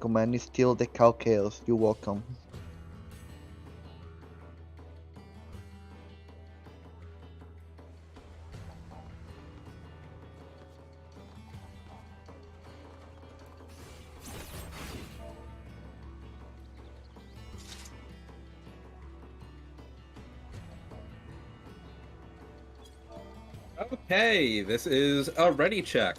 command is still the Cow Chaos. You're welcome. Okay, this is a ready check.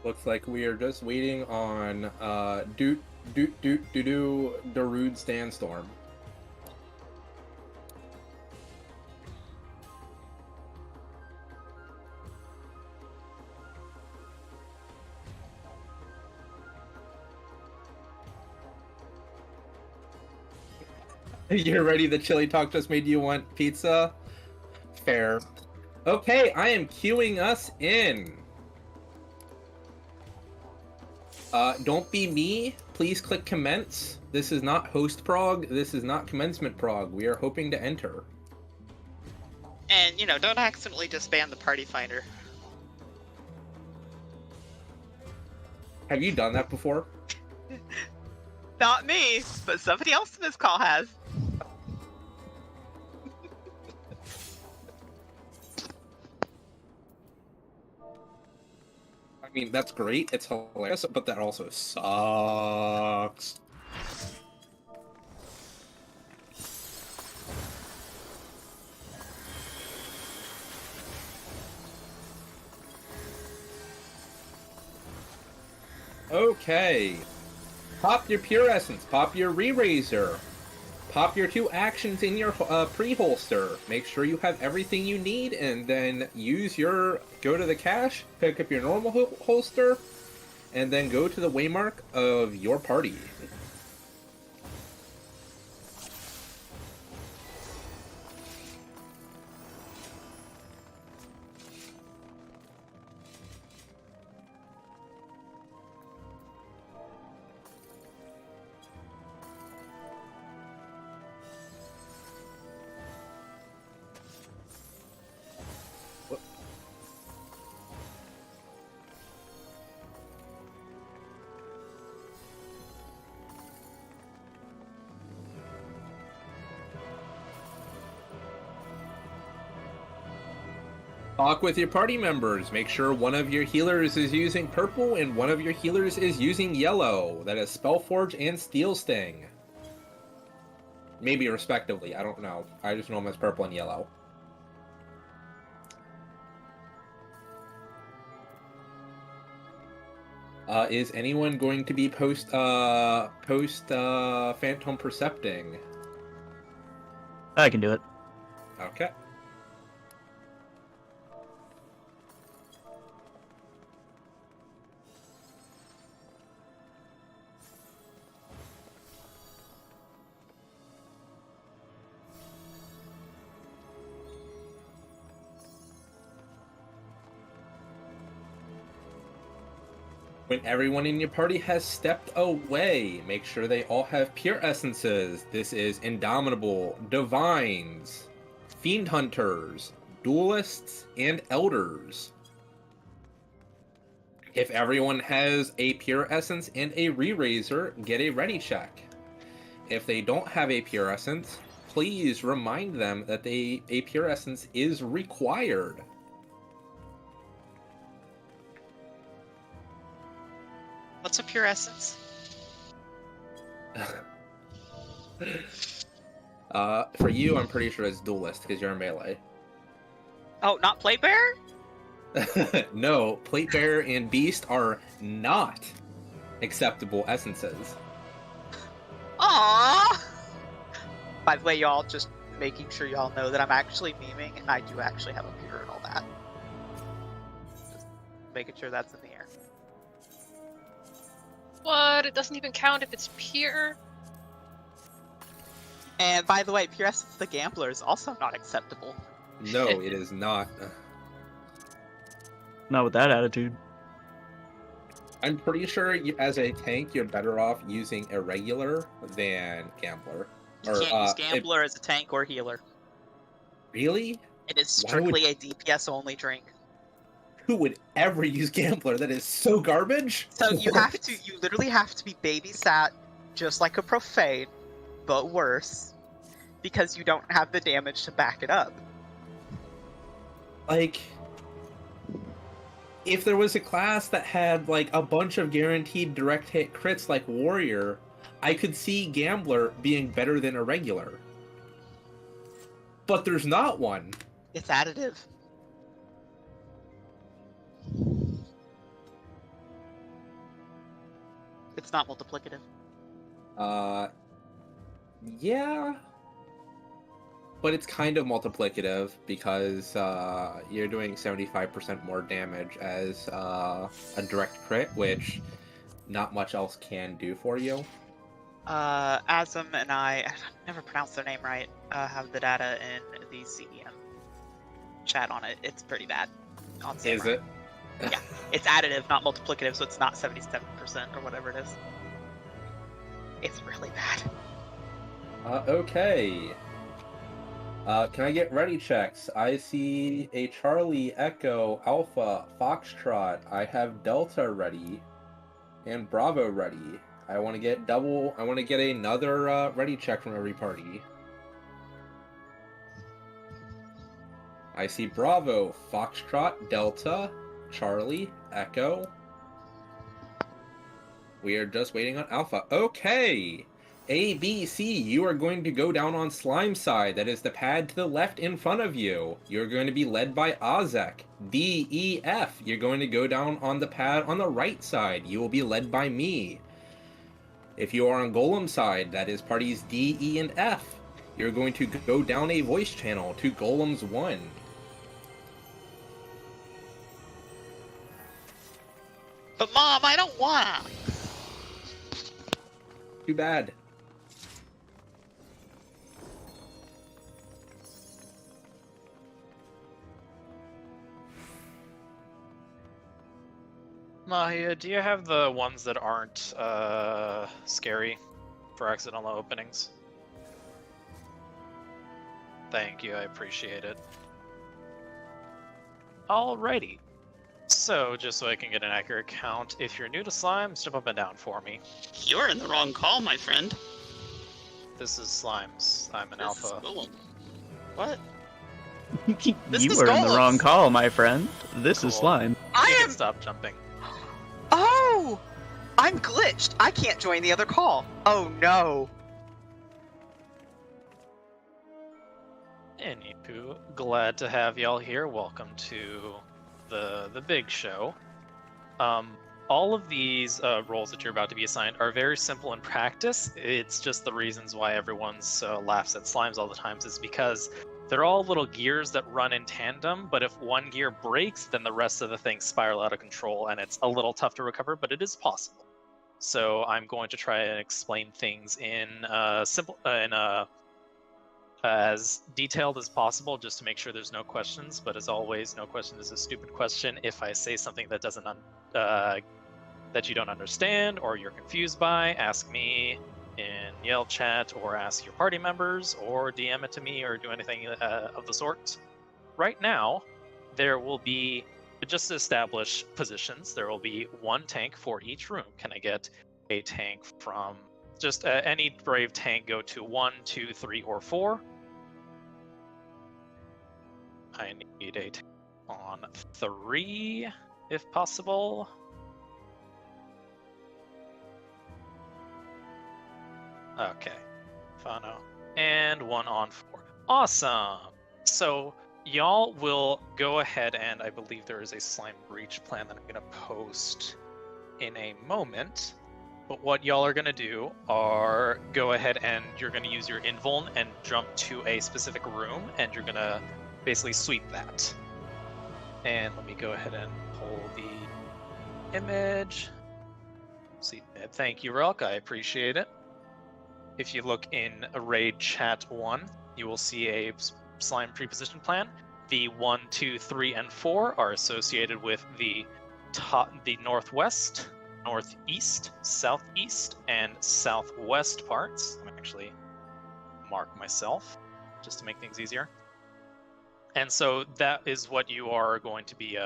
Looks like we are just waiting on Darude Sandstorm. You're ready? The chili talk just made you want pizza? Fair. Okay, I am queuing us in. Don't be me. Please click commence. This is not host prog. This is not commencement prog. We are hoping to enter. And, you know, don't accidentally disband the party finder. Have you done that before? Not me, but somebody else in this call has. I mean, that's great. It's hilarious, but that also sucks. Okay. Pop your Pure Essence, pop your Re-Razor, pop your 2 actions in your pre-holster. Make sure you have everything you need, and then go to the cache, pick up your normal holster, and then go to the waymark of your party. Talk with your party members. Make sure one of your healers is using purple and one of your healers is using yellow. That is Spellforge and Steel Sting. Maybe respectively, I don't know. I just know them as purple and yellow. Is anyone going to be post Phantom Percepting? I can do it. Okay. When everyone in your party has stepped away, make sure they all have pure essences. This is Indomitable, Divines, Fiend Hunters, Duelists, and Elders. If everyone has a pure essence and a re-razor, get a ready check. If they don't have a pure essence, please remind them that a pure essence is required. What's a pure essence? For you, I'm pretty sure it's Duelist, because you're a melee. Oh, not plate bearer? No, Plate Bearer and Beast are not acceptable essences. Aww! By the way, y'all, just making sure y'all know that I'm actually memeing, and I do actually have a pure and all that. Just making sure that's in the air. What? It doesn't even count if it's pure? And by the way, pure essence the gambler is also not acceptable. No, it is not. Not with that attitude. I'm pretty sure as a tank, you're better off using irregular than gambler. You can't use gambler as a tank or healer. Really? It is strictly a DPS only drink. Who would ever use gambler? That is so garbage. So you literally have to be babysat just like a profane, but worse, because you don't have the damage to back it up. Like, if there was a class that had like a bunch of guaranteed direct hit crits like warrior, I could see gambler being better than irregular. But there's not one. It's additive. It's not multiplicative. Yeah. But it's kind of multiplicative because you're doing 75% more damage as a direct crit, which not much else can do for you. Asm and I never pronounce their name right, have the data in the CEM chat on it. It's pretty bad. On Samurai. Is it? Yeah, it's additive, not multiplicative, so it's not 77% or whatever it is. It's really bad. Okay. Can I get ready checks? I see a Charlie, Echo, Alpha, Foxtrot. I have Delta ready, and Bravo ready. I want to get another ready check from every party. I see Bravo, Foxtrot, Delta, Charlie, Echo. We are just waiting on Alpha. Okay! A, B, C, you are going to go down on Slime side. That is the pad to the left in front of you. You're going to be led by Ozek. D, E, F, you're going to go down on the pad on the right side. You will be led by me. If you are on Golem side, that is parties D, E, and F. You're going to go down a voice channel to Golems 1. But Mom, I don't wanna! Too bad. Mahia, do you have the ones that aren't scary for accidental openings? Thank you, I appreciate it. Alrighty. So, just so I can get an accurate count, if you're new to Slime, step up and down for me. You're in the wrong call, my friend. This is Slimes. I'm an This is alpha. Golem. What? You is were in the Golems. wrong call, my friend. This is Cool. slime. You I can am. stop jumping. Oh! I'm glitched. I can't join the other call. Oh no. Anywho, glad to have y'all here. Welcome to the big show. All of these roles that you're about to be assigned are very simple in practice. It's just the reasons why everyone's laughs at slimes all the times is because they're all little gears that run in tandem, but if one gear breaks, then the rest of the things spiral out of control, and it's a little tough to recover, but it is possible. So I'm going to try and explain things in as detailed as possible, just to make sure there's no questions. But as always, no question is a stupid question. If I say something that doesn't that you don't understand or you're confused by, ask me in Yell chat, or ask your party members, or DM it to me, or do anything of the sort. Right now, there will be, just to establish positions, there will be one tank for each room. Can I get a tank from just any brave tank? Go to 1, 2, 3, or 4. I need a tank on 3, if possible. Okay, Fano. And 1 on 4. Awesome! So, y'all will go ahead, and I believe there is a slime breach plan that I'm going to post in a moment. But what y'all are going to do are go ahead and you're going to use your invuln and jump to a specific room, and you're going to basically sweep that. And let me go ahead and pull the image. See, thank you, Relk. I appreciate it. If you look in a raid chat 1, you will see a slime pre-position plan. The 1, 2, 3, and 4 are associated with the northwest, northeast, southeast, and southwest parts. I'm actually mark myself just to make things easier. And so that is what you are going to be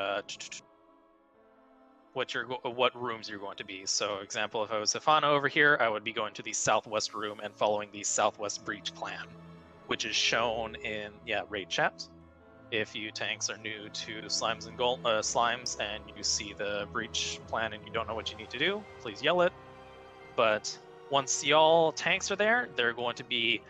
what rooms you're going to be. So example, if I was Hifana over here, I would be going to the southwest room and following the southwest breach plan, which is shown in raid chat. If you tanks are new to slimes and slimes and you see the breach plan and you don't know what you need to do, please yell it. But once y'all tanks are there, they're going to be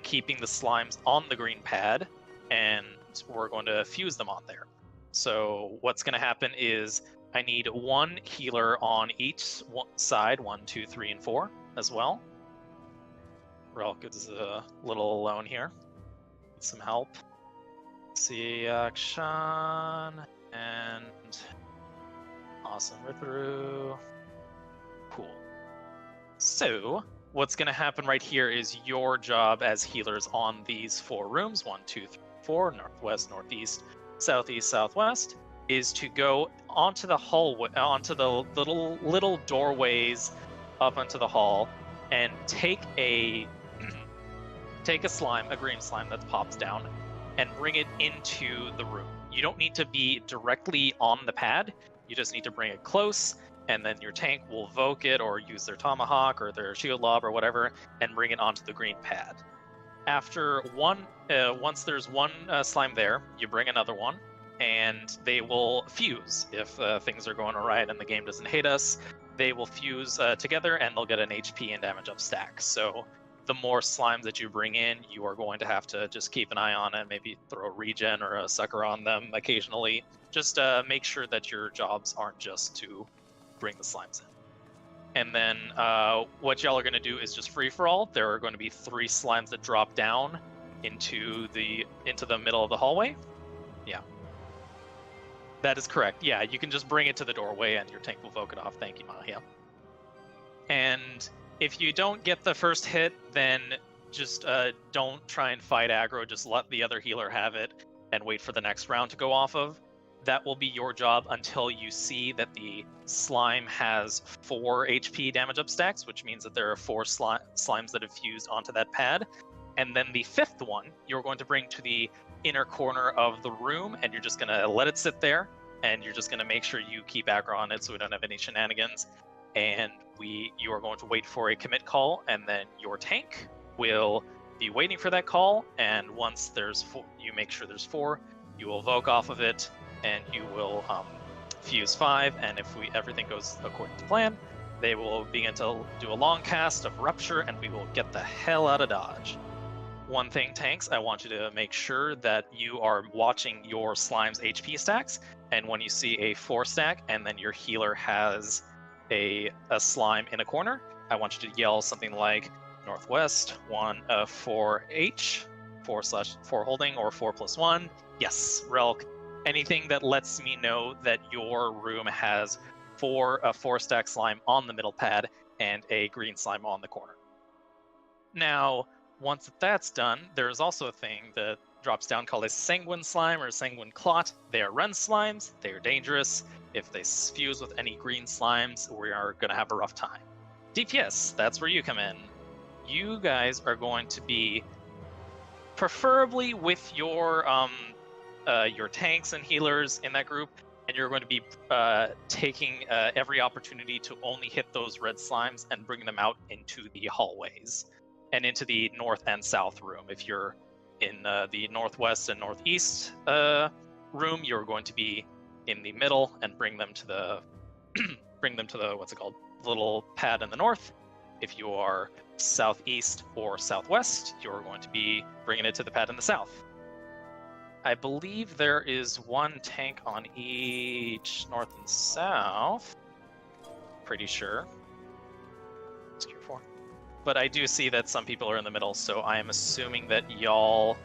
keeping the slimes on the green pad, and we're going to fuse them on there. So what's going to happen is I need one healer on each side, 1, 2, 3, and 4 as well. Relk is a little alone here. Need some help. See action and awesome through. Cool. So what's going to happen right here is your job as healers on these 4 rooms, 1, 2, 3, 4, northwest, northeast, southeast, southwest, is to go onto the hallway, onto the little doorways up onto the hall, and take a slime, a green slime that pops down, and bring it into the room. You don't need to be directly on the pad. You just need to bring it close, and then your tank will evoke it or use their tomahawk or their shield lob or whatever, and bring it onto the green pad. After once there's one slime there, you bring another one, and they will fuse. If things are going alright and the game doesn't hate us, they will fuse together and they'll get an HP and damage up stack. So the more slimes that you bring in, you are going to have to just keep an eye on it, maybe throw a regen or a sucker on them occasionally. Just make sure that your jobs aren't just to bring the slimes in. And then what y'all are going to do is just free for all. There are going to be 3 slimes that drop down into the middle of the hallway. Yeah. That is correct. Yeah, you can just bring it to the doorway and your tank will voke it off. Thank you, Mahia. And if you don't get the first hit, then just don't try and fight aggro. Just let the other healer have it and wait for the next round to go off of. That will be your job until you see that the slime has 4 HP damage up stacks, which means that there are 4 slimes that have fused onto that pad. And then the 5th one, you're going to bring to the inner corner of the room, and you're just going to let it sit there, and you're just going to make sure you keep aggro on it so we don't have any shenanigans. And you are going to wait for a commit call, and then your tank will be waiting for that call, and once there's 4, you make sure there's 4, you will evoke off of it, and you will fuse 5, and if everything goes according to plan, they will begin to do a long cast of Rupture, and we will get the hell out of Dodge. One thing, tanks, I want you to make sure that you are watching your slime's HP stacks, and when you see a 4 stack, and then your healer has a slime in a corner, I want you to yell something like northwest 4H 4/4 holding or 4+1. Yes, Relk. Anything that lets me know that your room has a 4-stack slime on the middle pad and a green slime on the corner. Now, once that's done, there's also a thing that drops down called a sanguine slime or a sanguine clot. They are run slimes. They are dangerous. If they fuse with any green slimes, we are going to have a rough time. DPS, that's where you come in. You guys are going to be preferably with your tanks and healers in that group, and you're going to be taking every opportunity to only hit those red slimes and bring them out into the hallways and into the north and south room. If you're in the northwest and northeast room, you're going to be in the middle and bring them to the what's it called, little pad in the north. If you are southeast or southwest, you're going to be bringing it to the pad in the south. I believe there is 1 tank on each north and south. Pretty sure. Secure 4. But I do see that some people are in the middle, so I am assuming that y'all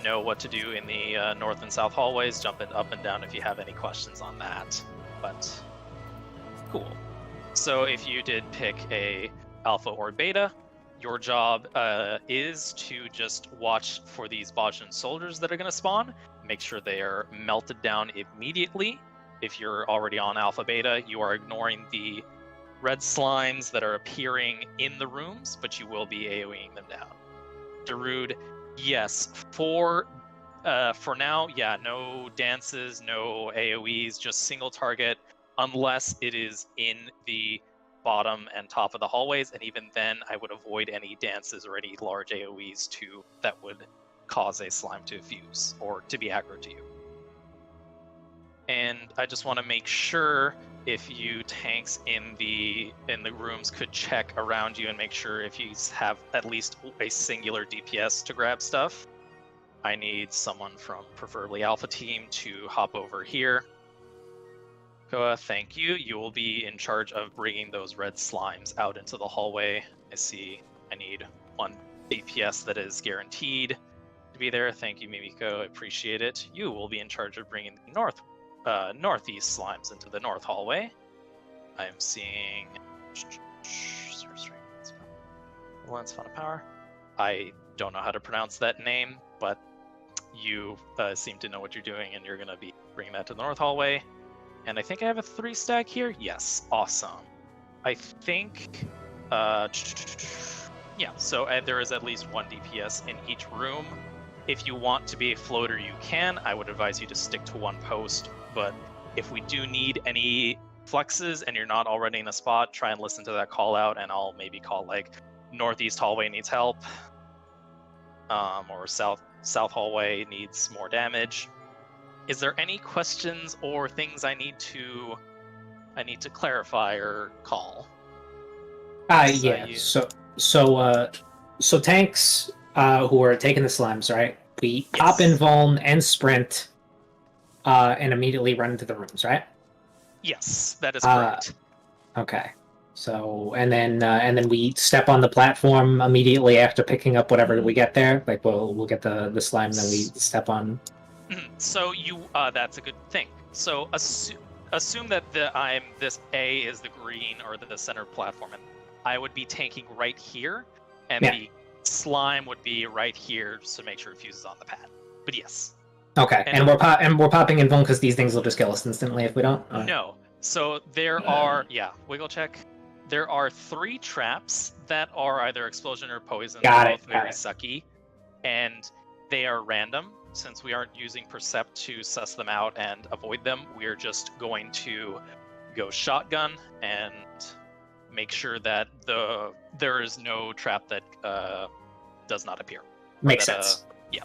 know what to do in the north and south hallways. Jump it up and down if you have any questions on that. But cool. So if you did pick a alpha or beta, Your job is to just watch for these Bajan soldiers that are going to spawn. Make sure they are melted down immediately. If you're already on Alpha Beta, you are ignoring the red slimes that are appearing in the rooms, but you will be AoEing them down. Darude, yes. For now, yeah, no dances, no AoEs, just single target, unless it is in the bottom and top of the hallways, and even then I would avoid any dances or any large AoEs that would cause a slime to fuse or to be aggro to you. And I just want to make sure if you tanks in the rooms could check around you and make sure if you have at least a singular DPS to grab stuff. I need someone from preferably Alpha Team to hop over here. Koa, thank you. You will be in charge of bringing those red slimes out into the hallway. I see I need one DPS that is guaranteed to be there. Thank you, Mimiko. I appreciate it. You will be in charge of bringing the northeast slimes into the north hallway. I am seeing Lens Fun of Power. I don't know how to pronounce that name, but you seem to know what you're doing, and you're going to be bringing that to the north hallway. And I think I have a 3-stack here. Yes, awesome. I think, yeah. So there is at least one DPS in each room. If you want to be a floater, you can. I would advise you to stick to one post. But if we do need any flexes and you're not already in a spot, try and listen to that call out, and I'll maybe call like northeast hallway needs help, or south hallway needs more damage. Is there any questions or things I need to clarify or call? Yeah. So tanks who are taking the slimes, right? We pop in vuln and sprint, and immediately run into the rooms, right? Yes, that is correct. Okay. So and then we step on the platform immediately after picking up whatever we get there. Like we'll get the slime, then we step on. So you that's a good thing. So assume that this A is the green or the center platform, and I would be tanking right here, and the slime would be right here just to make sure it fuses on the pad. But yes. Okay, and we're popping in vuln because these things will just kill us instantly if we don't. No. So there are wiggle check. There are 3 traps that are either explosion or poison. Got it. Very sucky, and they are random. Since we aren't using Percept to suss them out and avoid them, we're just going to go shotgun and make sure that there is no trap that does not appear. Makes sense. Yeah.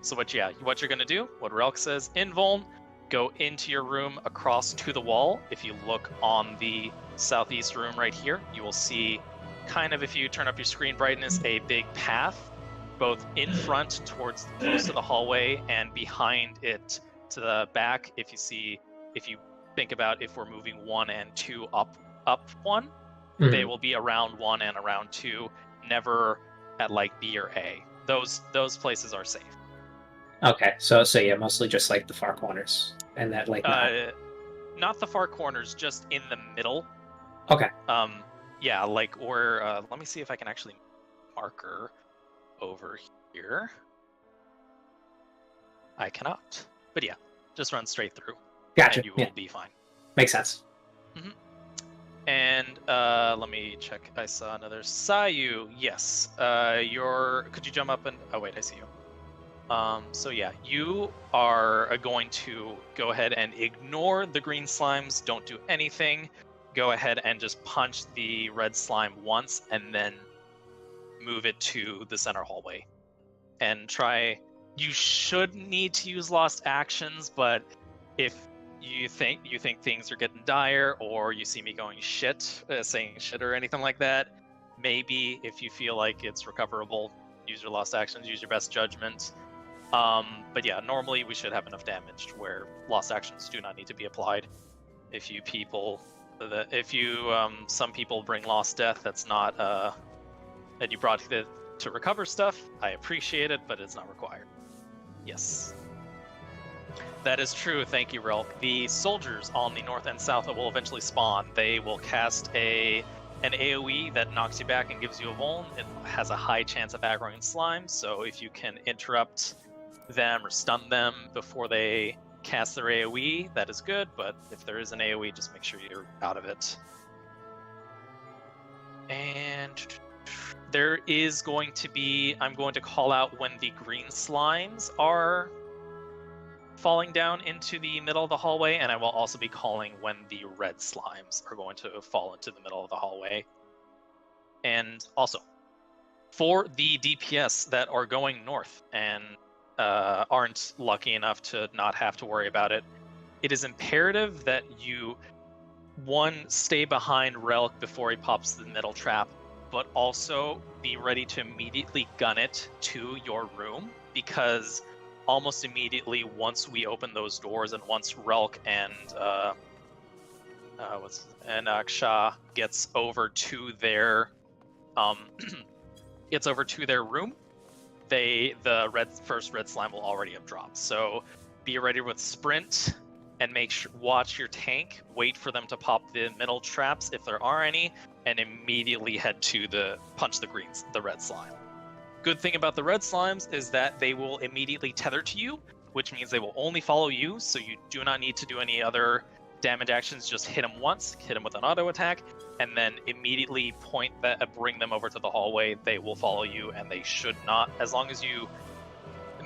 So what you're gonna do, what Relk says, in Vuln, go into your room across to the wall. If you look on the southeast room right here, you will see kind of, if you turn up your screen brightness, a big path both in front towards close to the hallway and behind it to the back. If you think about if we're moving 1 and 2 up 1, they will be around 1 and around 2, never at like B or A. Those places are safe. Okay, so yeah, mostly just like the far corners and that like not the far corners, just in the middle. Okay. Yeah, like, or let me see if I can actually marker over here. I cannot, but yeah, just run straight through. Gotcha. And you will be fine. Makes sense. And let me check. I saw another Sayu. Yes. Could you jump up and? Oh wait, I see you. So yeah, you are going to go ahead and ignore the green slimes. Don't do anything. Go ahead and just punch the red slime once, and then move it to the center hallway. And try. You should need to use lost actions, but if you think things are getting dire, or you see me going saying shit or anything like that, maybe if you feel like it's recoverable, use your lost actions, use your best judgment. But yeah, normally we should have enough damage where lost actions do not need to be applied. Some people bring lost death, that's not and you brought it to recover stuff, I appreciate it, but it's not required. Yes. That is true, thank you, Relk. The soldiers on the north and south that will eventually spawn, they will cast a an AoE that knocks you back and gives you a vuln, it has a high chance of aggroing slime, so if you can interrupt them or stun them before they cast their AoE, that is good, but if there is an AoE, just make sure you're out of it. And there is going to be, I'm going to call out when the green slimes are falling down into the middle of the hallway, and I will also be calling when the red slimes are going to fall into the middle of the hallway. And also, for the DPS that are going north and aren't lucky enough to not have to worry about it, it is imperative that you, one, stay behind Relk before he pops the middle trap, but also be ready to immediately gun it to your room, because almost immediately once we open those doors and once Relk and Aksha gets over to their room, the first red slime will already have dropped. So be ready with sprint and watch your tank, wait for them to pop the middle traps if there are any, and immediately head to punch the red slime. Good thing about the red slimes is that they will immediately tether to you, which means they will only follow you, so you do not need to do any other damage actions. Just hit them once, hit them with an auto attack, and then immediately bring them over to the hallway. They will follow you, and they should not, as long as you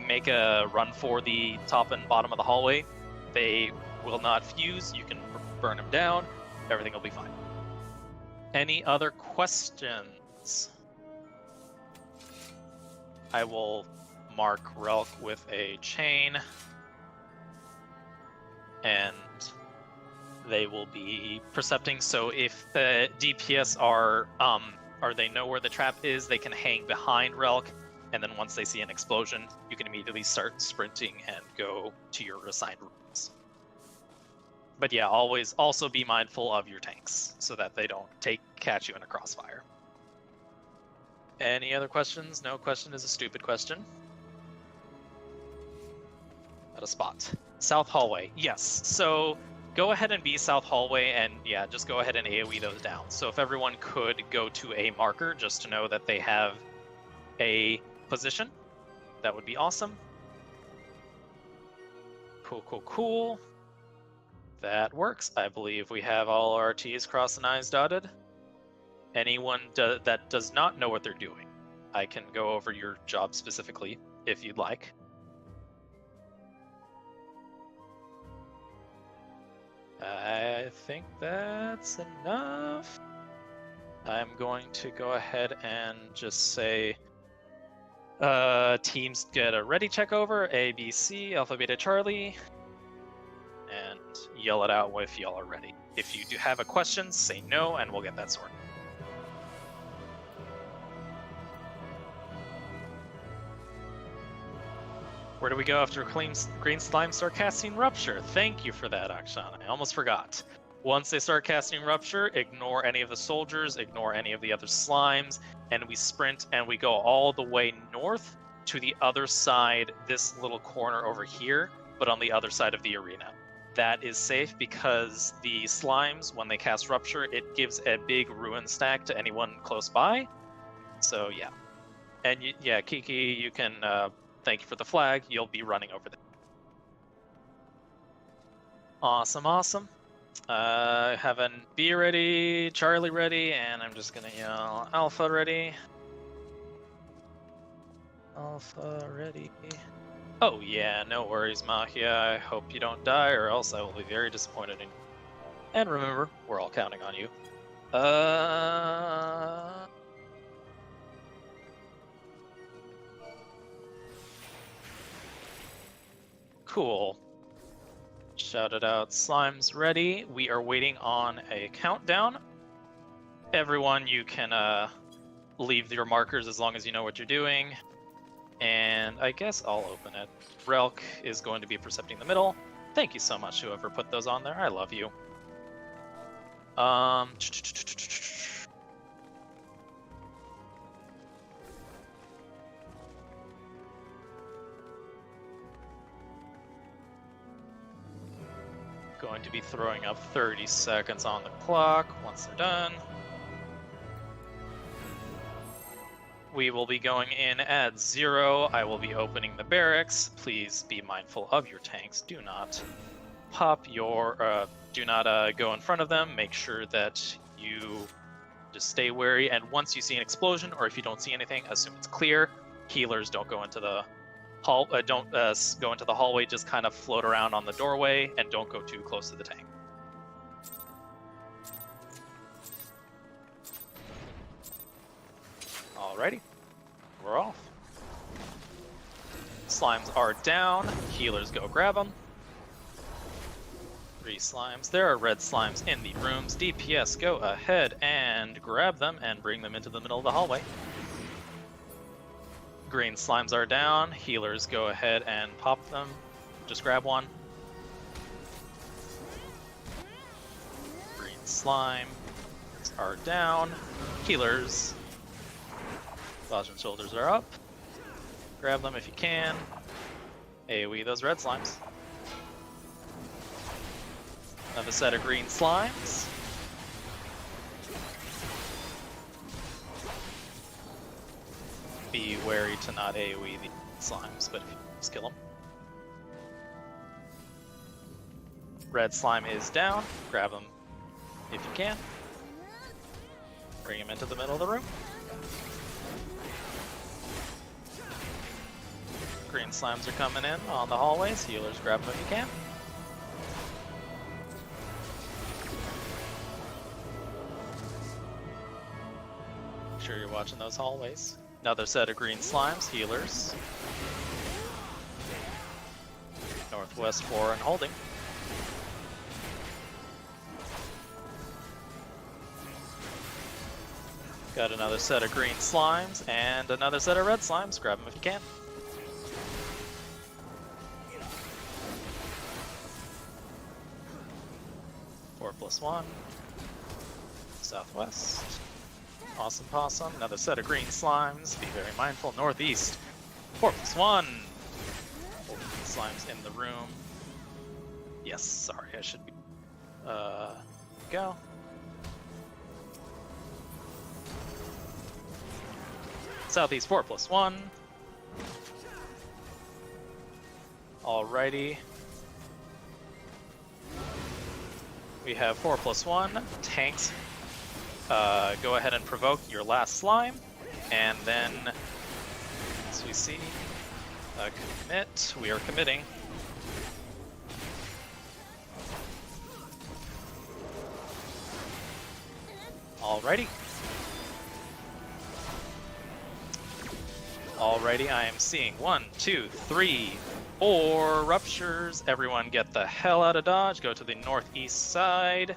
make a run for the top and bottom of the hallway, they will not fuse. You can burn them down. Everything will be fine. Any other questions? I will mark Relk with a chain, and they will be percepting. So if the DPS they know where the trap is, they can hang behind Relk, and then once they see an explosion, you can immediately start sprinting and go to your assigned rooms. But yeah, always also be mindful of your tanks so that they don't catch you in a crossfire. Any other questions? No question is a stupid question. At a spot. South hallway. Yes. So go ahead and be south hallway, and yeah, just go ahead and AoE those down. So if everyone could go to a marker just to know that they have a position, that would be awesome. Cool. That works. I believe we have all our T's crossed and I's dotted. Anyone that does not know what they're doing, I can go over your job specifically if you'd like. I think that's enough. I'm going to go ahead and just say teams get a ready check over, A, B, C, Alpha, Beta, Charlie, and yell it out if y'all are ready. If you do have a question, say no, and we'll get that sorted. Where do we go after green slime start casting Rupture? Thank you for that, Akshan. I almost forgot. Once they start casting Rupture, ignore any of the soldiers, ignore any of the other slimes, and we sprint and we go all the way north to the other side, this little corner over here, but on the other side of the arena. That is safe because the slimes, when they cast Rupture, it gives a big ruin stack to anyone close by. So yeah. And yeah, Kiki, you can... thank you for the flag. You'll be running over there. Awesome. Have an B ready, Charlie ready, and I'm just gonna yell Alpha ready. Alpha ready. Oh yeah, no worries, Mahia. I hope you don't die, or else I will be very disappointed in you. And remember, we're all counting on you. Cool. Shouted out, slime's ready. We are waiting on a countdown. Everyone, you can leave your markers as long as you know what you're doing. And I guess I'll open it. Relk is going to be percepting the middle. Thank you so much, whoever put those on there. I love you. Going to be throwing up 30 seconds on the clock once they're done. We will be going in at 0. I will be opening the barracks. Please be mindful of your tanks. Do not pop your... do not go in front of them. Make sure that you just stay wary. And once you see an explosion, or if you don't see anything, assume it's clear. Healers don't go into the hall. Don't go into the hallway. Just kind of float around on the doorway, and don't go too close to the tank. Alrighty, we're off. Slimes are down. Healers go grab them. 3 slimes. There are red slimes in the rooms. DPS, go ahead and grab them and bring them into the middle of the hallway. Green slimes are down. Healers, go ahead and pop them. Just grab one. Green slime are down. Healers. Claws and shoulders are up. Grab them if you can. AoE those red slimes. Another set of green slimes. Be wary to not AoE the slimes, but if you just kill them. Red slime is down. Grab them if you can. Bring him into the middle of the room. Green slimes are coming in on the hallways. Healers, grab them if you can. Make sure you're watching those hallways. Another set of green slimes. Healers. Northwest 4 and holding. Got another set of green slimes and another set of red slimes. Grab them if you can. +1. Southwest. Awesome possum. Another set of green slimes. Be very mindful. Northeast. 4+1. Slimes in the room. Yes, sorry, I should be. Go. Southeast 4+1. Alrighty. We have 4+1 tanks. Go ahead and provoke your last slime, and then, as we see, commit. We are committing. Alrighty. Alrighty, I am seeing 1, 2, 3, 4 ruptures. Everyone get the hell out of Dodge. Go to the northeast side.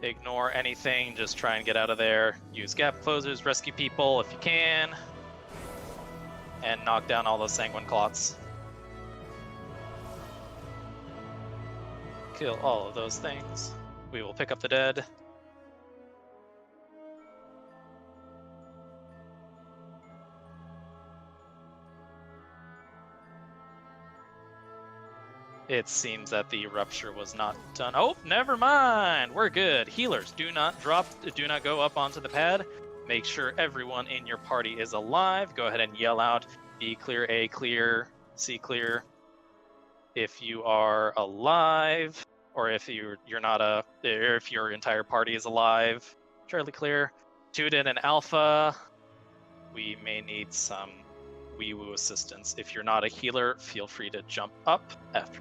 Ignore anything. Just try and get out of there. Use gap closers. Rescue people if you can. And knock down all those sanguine clots. Kill all of those things. We will pick up the dead. It seems that the rupture was not done. Oh, never mind. We're good. Healers, do not go up onto the pad. Make sure everyone in your party is alive. Go ahead and yell out B clear, A clear, C clear. If you are alive, or if if your entire party is alive, Charlie clear. Tudin and Alpha, we may need some wee-woo assistance. If you're not a healer, feel free to jump up after.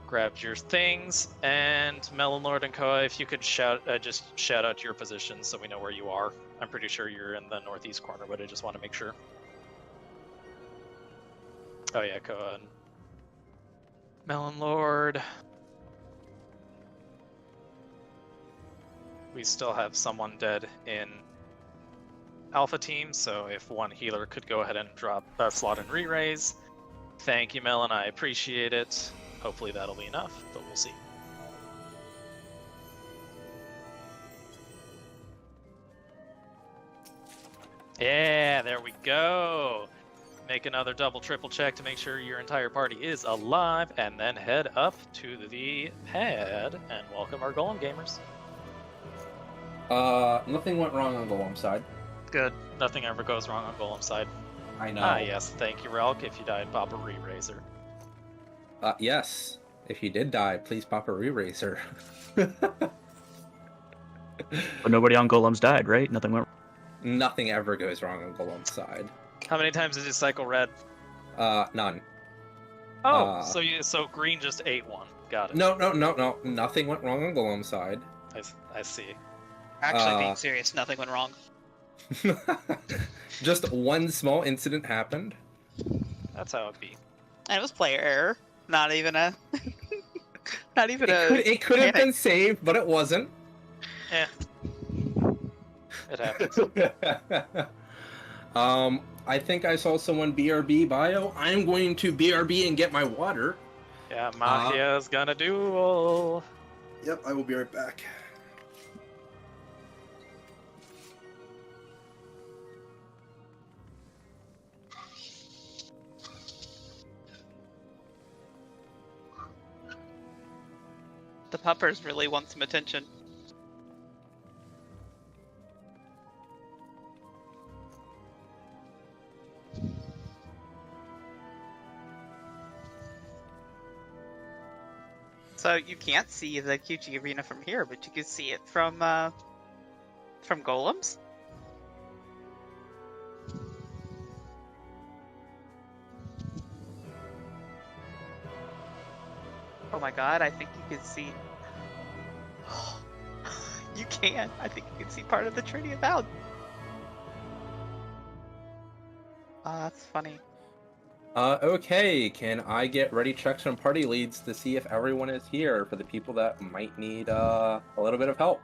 Grab your things, and Melon Lord and Koa, if you could just shout out your position so we know where you are. I'm pretty sure you're in the northeast corner, but I just want to make sure. Oh yeah, Koa and Melon Lord. We still have someone dead in Alpha team, so if one healer could go ahead and drop slot and re-raise. Thank you, Melon, I appreciate it. Hopefully that'll be enough, but we'll see. Yeah, there we go. Make another double, triple check to make sure your entire party is alive, and then head up to the pad and welcome our Golem gamers. Nothing went wrong on Golem's side. Good. Nothing ever goes wrong on Golem's side. I know. Ah, yes. Thank you, Relk. If you died, pop a re-raiser. Yes. If you did die, please pop a re-racer. But nobody on Golems died, right? Nothing went. Nothing ever goes wrong on Golem's side. How many times did you cycle red? None. Oh, so green just ate one. Got it. No. Nothing went wrong on Golem's side. I see. Actually, being serious, nothing went wrong. Just one small incident happened. That's how it be. And it was player error. Not even a. Not even a. It could have panic. been saved, but it wasn't. Eh. It happens. I think I saw someone BRB bio. I'm going to BRB and get my water. Yeah, Machia's gonna duel. Yep, I will be right back. The puppers really want some attention. So you can't see the QG arena from here, but you can see it from Golems. Oh my god, I think you can see. You can. I think you can see part of the Trinity Avowed. That's funny. Okay, can I get ready checks from party leads to see if everyone is here for the people that might need a little bit of help?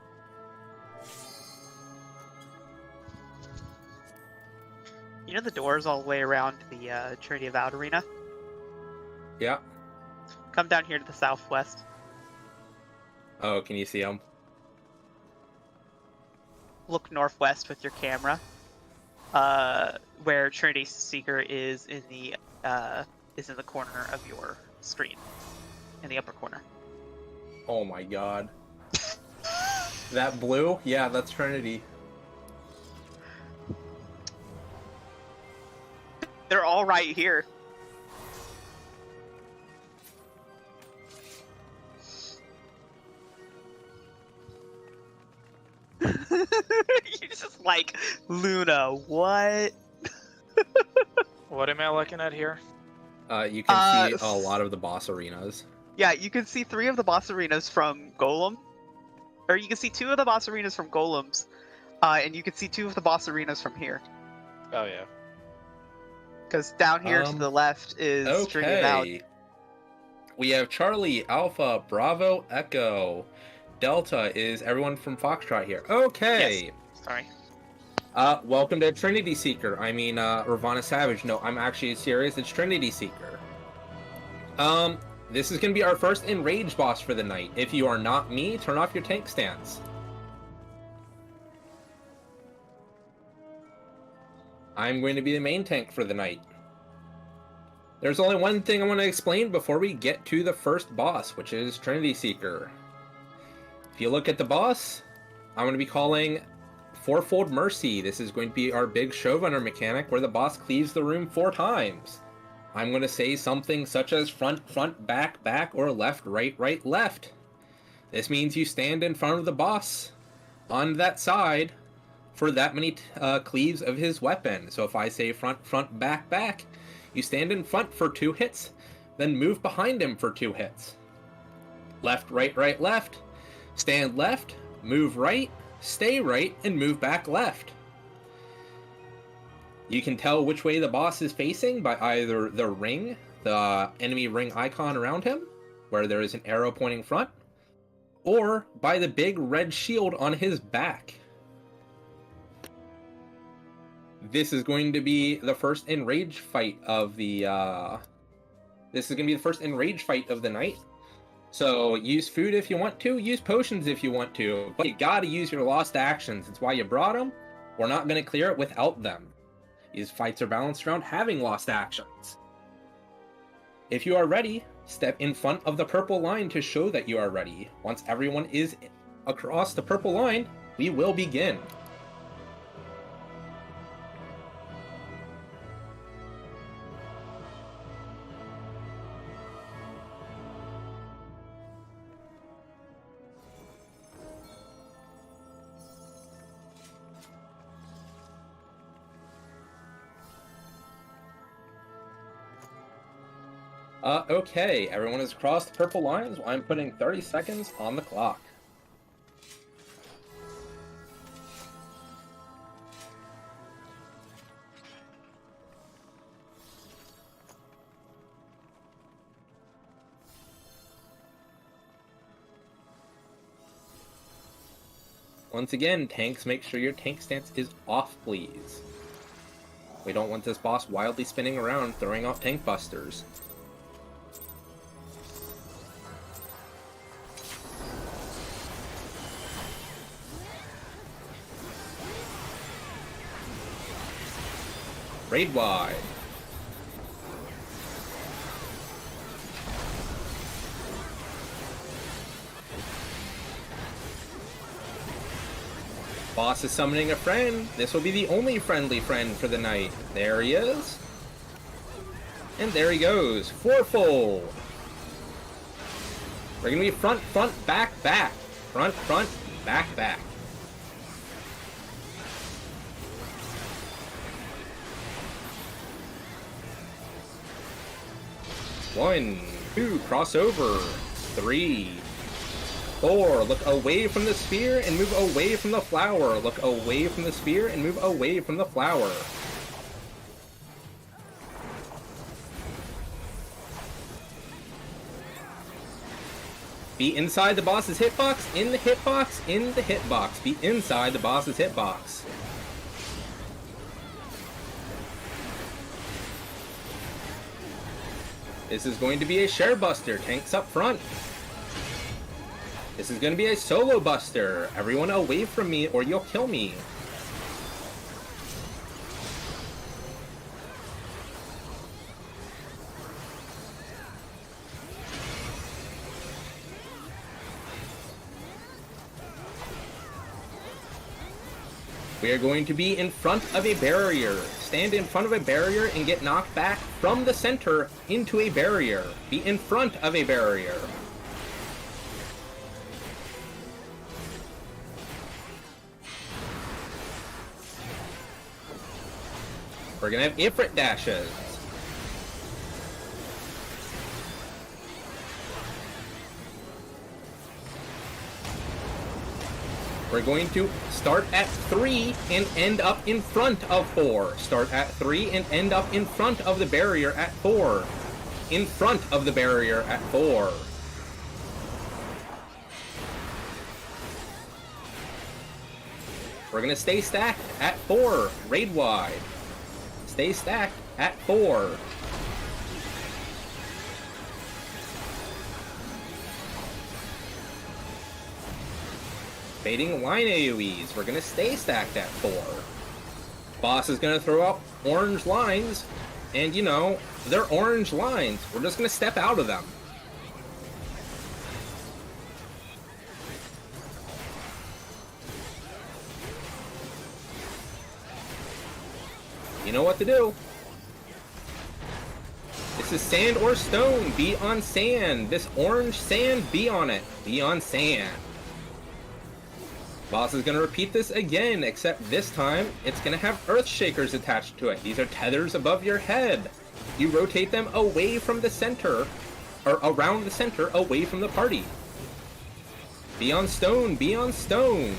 You know the doors all the way around the Trinity Avowed arena? Yeah. Come down here to the southwest. Oh, can you see them? Look northwest with your camera. Where Trinity Seeker is in the corner of your screen, in the upper corner. Oh my god. That blue? Yeah, that's Trinity. They're all right here. You're just like, Luna, what? What am I looking at here? You can see a lot of the boss arenas. Yeah, you can see 3 of the boss arenas from Golem. Or you can see 2 of the boss arenas from Golems. And you can see 2 of the boss arenas from here. Oh yeah. Because down here to the left is Trinity Avowed. Okay. We have Charlie, Alpha, Bravo, Echo. Delta is everyone from Foxtrot here. Okay. Yes. Sorry. Welcome to Trinity Seeker. I mean, Ravana Savage. No, I'm actually serious. It's Trinity Seeker. This is going to be our first Enraged boss for the night. If you are not me, turn off your tank stance. I'm going to be the main tank for the night. There's only one thing I want to explain before we get to the first boss, which is Trinity Seeker. If you look at the boss, I'm going to be calling Fourfold Mercy. This is going to be our big showrunner mechanic where the boss cleaves the room 4 times. I'm going to say something such as front, front, back, back, or left, right, right, left. This means you stand in front of the boss on that side for that many cleaves of his weapon. So if I say front, front, back, back, you stand in front for 2 hits, then move behind him for 2 hits. Left, right, right, left. Stand left, move right, stay right, and move back left. You can tell which way the boss is facing by either the ring, the enemy ring icon around him, where there is an arrow pointing front, or by the big red shield on his back. This is going to be the first Enraged fight of the night. So use food if you want to, use potions if you want to, but you gotta use your lost actions. It's why you brought them. We're not gonna clear it without them. These fights are balanced around having lost actions. If you are ready, step in front of the purple line to show that you are ready. Once everyone is across the purple line, we will begin. Okay, everyone has crossed the purple lines. I'm putting 30 seconds on the clock. Once again, tanks, make sure your tank stance is off, please. We don't want this boss wildly spinning around, throwing off tank busters. Raid wide. Boss is summoning a friend. This will be the only friendly friend for the night. There he is. And there he goes. Fourfold. We're gonna be front, front, back, back. Front, front, back, back. One, two, crossover. 3, 4, look away from the sphere and move away from the flower. Look away from the sphere and move away from the flower. Be inside the boss's hitbox, in the hitbox, in the hitbox. Be inside the boss's hitbox. This is going to be a share buster. Tanks up front. This is going to be a solo buster. Everyone away from me or you'll kill me. We are going to be in front of a barrier. Stand in front of a barrier and get knocked back from the center into a barrier. Be in front of a barrier. We're gonna have Ifrit dashes. We're going to start at 3 and end up in front of 4. Start at 3 and end up in front of the barrier at 4. In front of the barrier at 4. We're gonna stay stacked at 4, raid wide. Stay stacked at 4. Baiting line AoEs. We're gonna stay stacked at 4. Boss is gonna throw up orange lines, and you know, they're orange lines. We're just gonna step out of them. You know what to do. This is sand or stone. Be on sand. This orange sand, be on it. Be on sand. Boss is going to repeat this again, except this time it's going to have earth shakers attached to it. These are tethers above your head. You rotate them away from the center, or around the center, away from the party. Be on stone. Be on stone.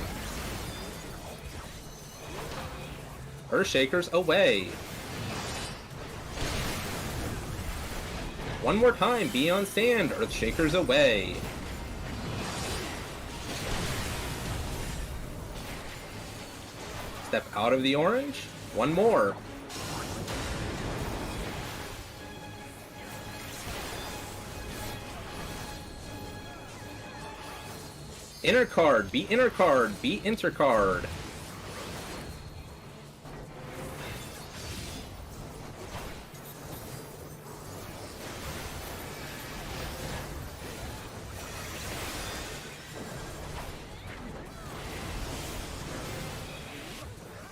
Earth shakers away. One more time. Be on sand. Earth shakers away. Step out of the orange. One more. Inner card. Be inner card. Be inter card.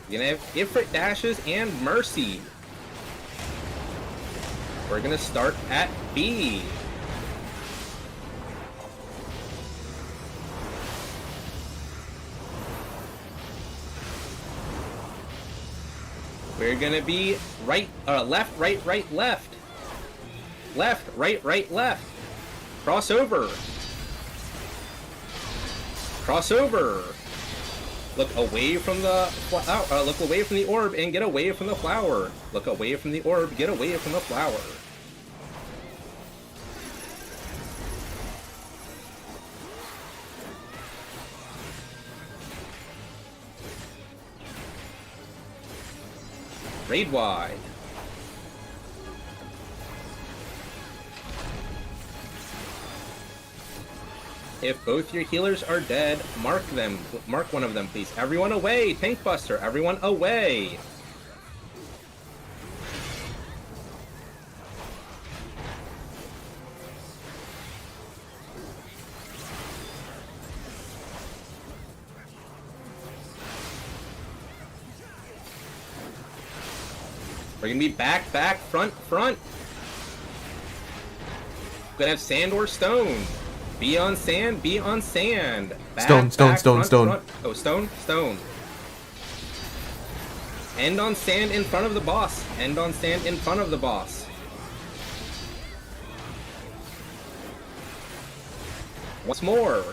You're gonna have Ifrit dashes and Mercy. We're gonna start at B. We're gonna be left, right, right, left. Left, right, right, left. Crossover. Crossover. Look away from the look away from the orb and get away from the flower. Look away from the orb, get away from the flower. Raid wide. If both your healers are dead, mark them. Mark one of them, please. Everyone away! Tank Buster! Everyone away! We're gonna be back, front, front. We're gonna have sand or stone. Be on sand, be on sand. Back, Stone, back, stone, front, stone. front. Oh, stone, stone. End on sand in front of the boss. End on sand in front of the boss. Once more.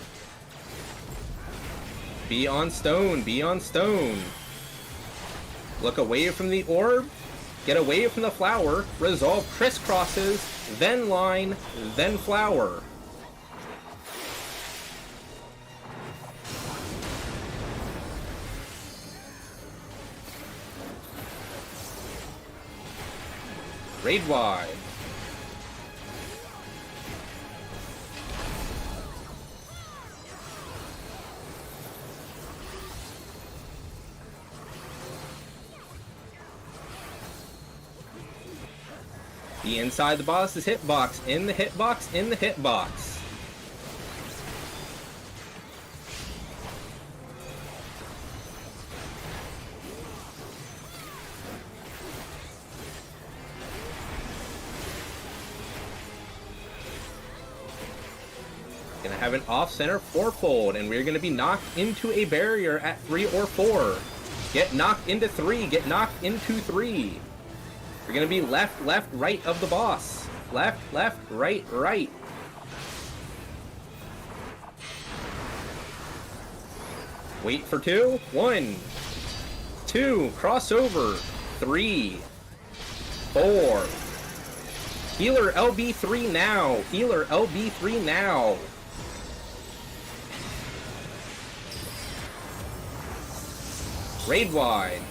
Be on stone, be on stone. Look away from the orb. Get away from the flower. Resolve crisscrosses, then line, then flower. Raid wide. Be inside the boss's hitbox. In the hitbox, in the hitbox. Gonna have an off-center fourfold, and we're gonna be knocked into a barrier at 3 or 4. Get knocked into 3, get knocked into 3. We're gonna be left, left, right of the boss. Left, left, right, right. Wait for 2. 1, 2, crossover. 3, 4. Healer LB3 now. Healer LB3 now. Raid wide.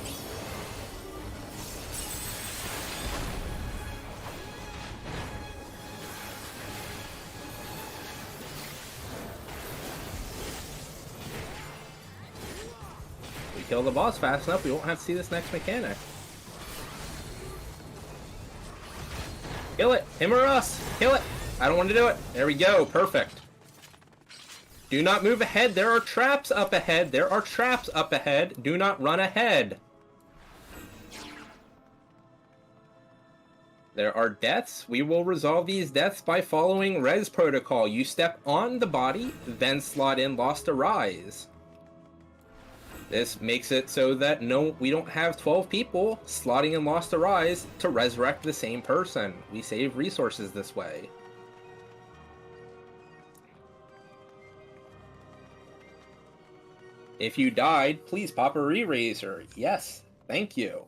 We kill the boss fast enough, we won't have to see this next mechanic. Kill it! Him or us! Kill it! I don't want to do it. There we go. Perfect. Do not move ahead. There are traps up ahead. There are traps up ahead. Do not run ahead. There are deaths. We will resolve these deaths by following res protocol. You step on the body, then slot in Lost Arise. This makes it so that we don't have 12 people slotting in Lost Arise to resurrect the same person. We save resources this way. If you died, please pop a re-raiser. Yes, thank you.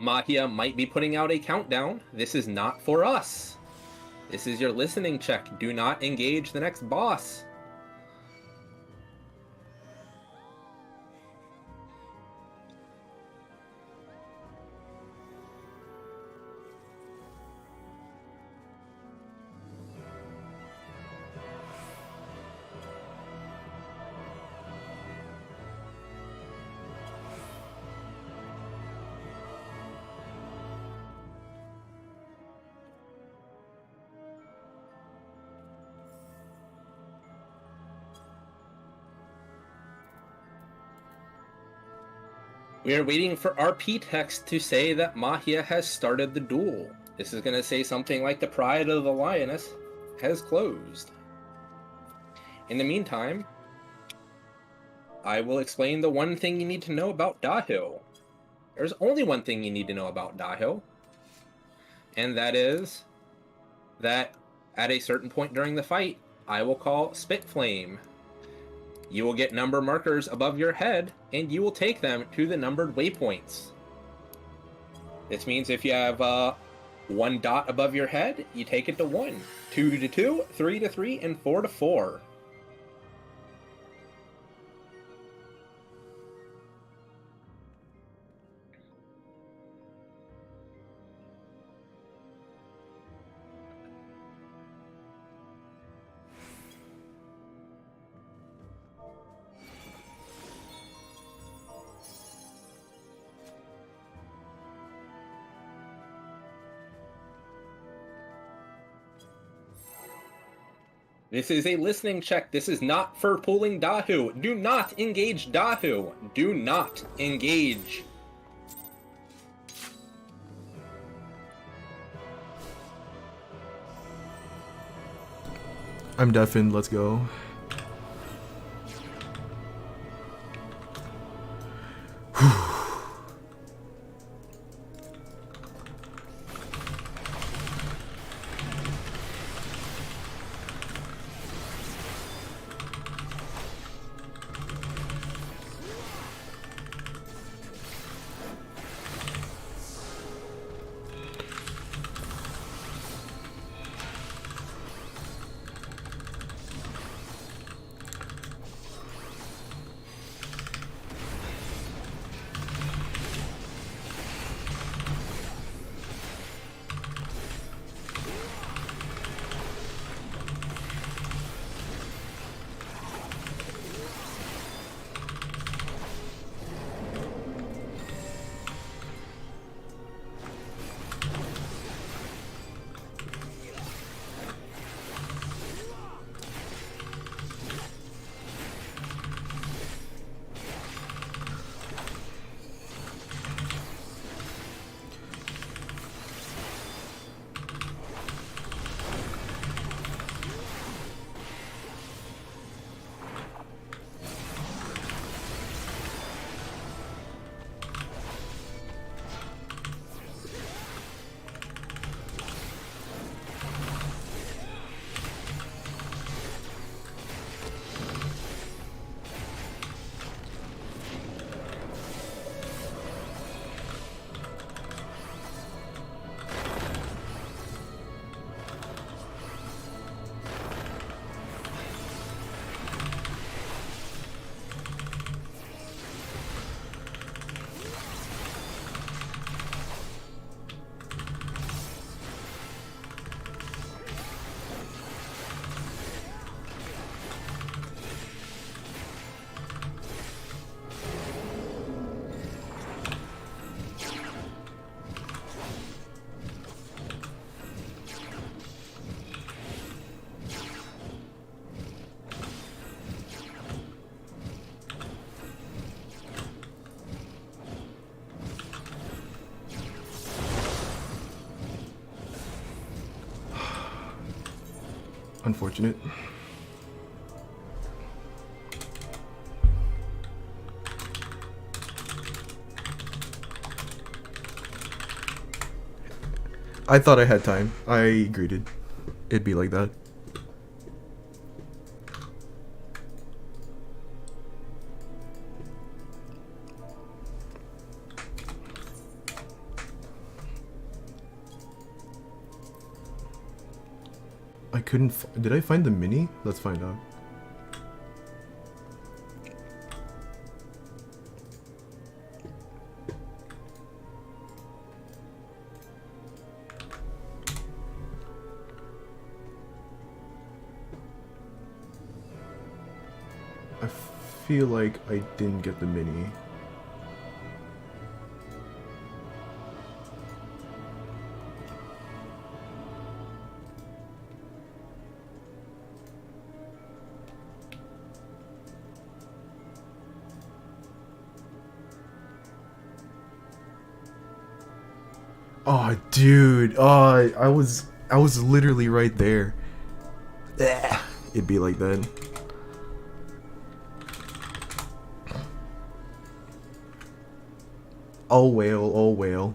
Mahia might be putting out a countdown. This is not for us. This is your listening check. Do not engage the next boss. We are waiting for RP text to say that Mahia has started the duel. This is going to say something like the Pride of the Lioness has closed. In the meantime, I will explain the one thing you need to know about Dahil. There's only one thing you need to know about Dahil, and that is that at a certain point during the fight, I will call Spitflame. You will get number markers above your head, and you will take them to the numbered waypoints. This means if you have 1 dot above your head, you take it to 1, 2 to 2, 3 to 3, and 4 to 4. This is a listening check. This is not for pulling Dahu. Do not engage Dahu. Do not engage. I'm deafened. Let's go. Unfortunate. I thought I had time. I greeted. It'd be like that. I couldn't. Did I find the mini? Let's find out. I feel like I didn't get the mini. Oh, dude. Oh, I was literally right there. It'd be like that. Oh well, oh well.